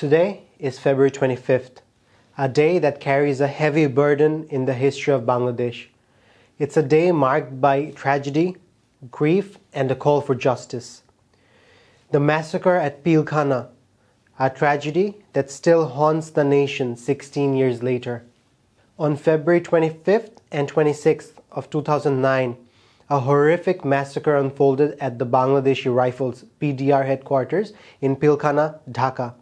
Today is February 25th, a day that carries a heavy burden in the history of Bangladesh. It's a day marked by tragedy, grief, and a call for justice. The massacre at Pilkhana, a tragedy that still haunts the nation 16 years later. On February 25th and 26th of 2009, a horrific massacre unfolded at the Bangladeshi Rifles BDR headquarters in Pilkhana, Dhaka.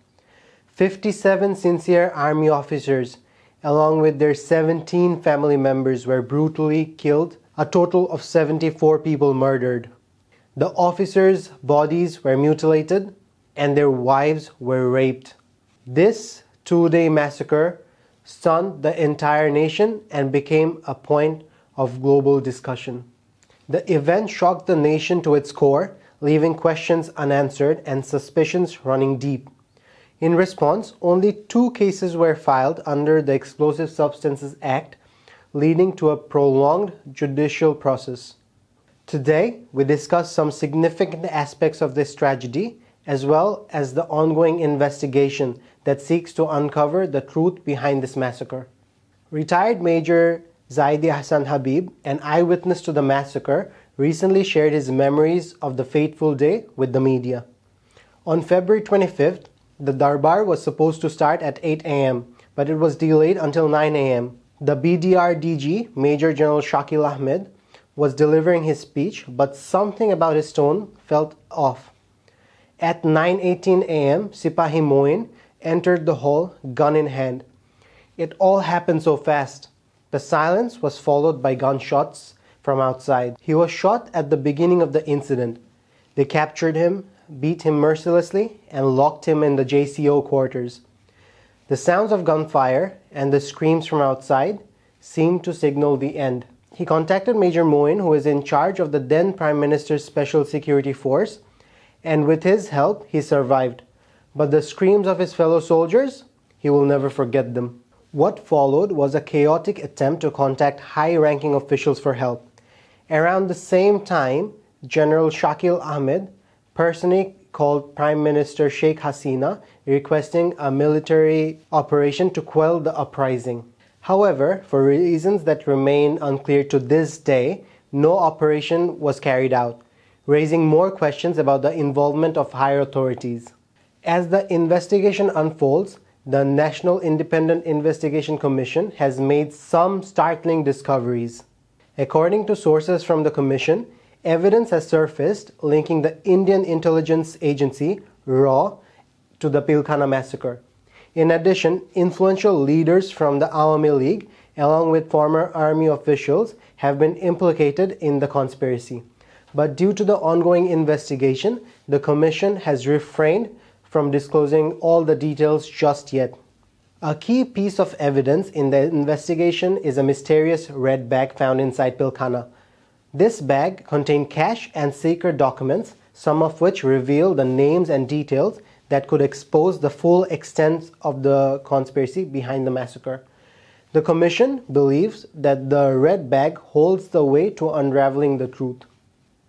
57 sincere army officers, along with their 17 family members, were brutally killed, a total of 74 people murdered. The officers' bodies were mutilated and their wives were raped. This two-day massacre stunned the entire nation and became a point of global discussion. The event shocked the nation to its core, leaving questions unanswered and suspicions running deep. In response, only 2 cases were filed under the Explosive Substances Act, leading to a prolonged judicial process. Today, we discuss some significant aspects of this tragedy, as well as the ongoing investigation that seeks to uncover the truth behind this massacre. Retired Major Zaidi Hassan Habib, an eyewitness to the massacre, recently shared his memories of the fateful day with the media. On February 25th, the Darbar was supposed to start at 8 a.m., but it was delayed until 9 a.m. The BDR DG, Major General Shakil Ahmed, was delivering his speech, but something about his tone felt off. At 9:18 a.m., Sipahi Moin entered the hall, gun in hand. It all happened so fast. The silence was followed by gunshots from outside. He was shot at the beginning of the incident. They captured him, beat him mercilessly, and locked him in the JCO quarters. The sounds of gunfire and the screams from outside seemed to signal the end. He contacted Major Moin, who was in charge of the then Prime Minister's Special Security Force, and with his help, he survived. But the screams of his fellow soldiers, he will never forget them. What followed was a chaotic attempt to contact high-ranking officials for help. Around the same time, General Shakil Ahmed personally called Prime Minister Sheikh Hasina, requesting a military operation to quell the uprising. However, for reasons that remain unclear to this day, no operation was carried out, raising more questions about the involvement of higher authorities. As the investigation unfolds, the National Independent Investigation Commission has made some startling discoveries. According to sources from the Commission, evidence has surfaced linking the Indian Intelligence Agency, RAW, to the Pilkhana Massacre. In addition, influential leaders from the Awami League, along with former army officials, have been implicated in the conspiracy. But due to the ongoing investigation, the Commission has refrained from disclosing all the details just yet. A key piece of evidence in the investigation is a mysterious red bag found inside Pilkhana. This bag contained cash and secret documents, some of which reveal the names and details that could expose the full extent of the conspiracy behind the massacre. The Commission believes that the red bag holds the way to unraveling the truth.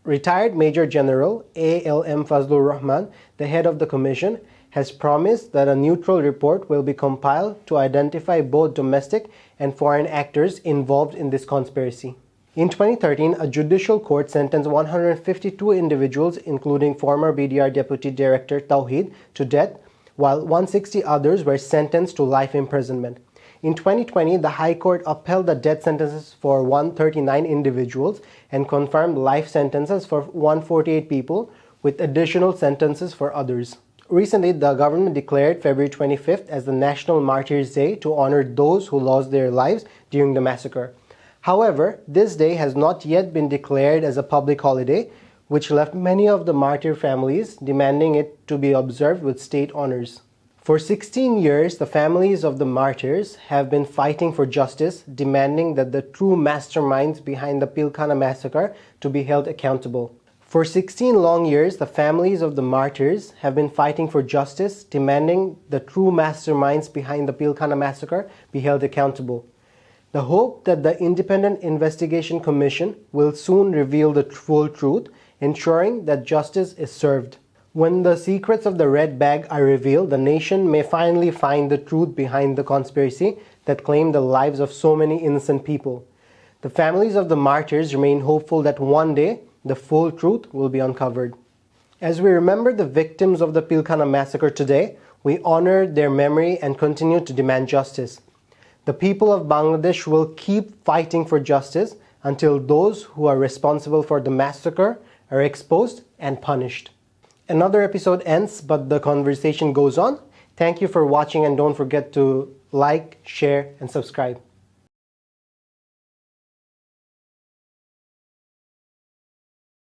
Retired Major General A.L.M. Fazlur Rahman, the head of the Commission, has promised that a neutral report will be compiled to identify both domestic and foreign actors involved in this conspiracy. In 2013, a judicial court sentenced 152 individuals, including former BDR Deputy Director Tawhid, to death, while 160 others were sentenced to life imprisonment. In 2020, the High Court upheld the death sentences for 139 individuals and confirmed life sentences for 148 people, with additional sentences for others. Recently, the government declared February 25th as the National Martyrs' Day to honor those who lost their lives during the massacre. However, this day has not yet been declared as a public holiday, which left many of the martyr families demanding it to be observed with state honors. For 16 years, the families of the martyrs have been fighting for justice, demanding that the true masterminds behind the Pilkhana massacre to be held accountable. For 16 long years, the families of the martyrs have been fighting for justice, demanding the true masterminds behind the Pilkhana massacre be held accountable. The hope that the Independent Investigation Commission will soon reveal the full truth, ensuring that justice is served. When the secrets of the red bag are revealed, the nation may finally find the truth behind the conspiracy that claimed the lives of so many innocent people. The families of the martyrs remain hopeful that one day the full truth will be uncovered. As we remember the victims of the Pilkhana Massacre today, we honor their memory and continue to demand justice. The people of Bangladesh will keep fighting for justice until those who are responsible for the massacre are exposed and punished. Another episode ends, but the conversation goes on. Thank you for watching, and don't forget to like, share, and subscribe.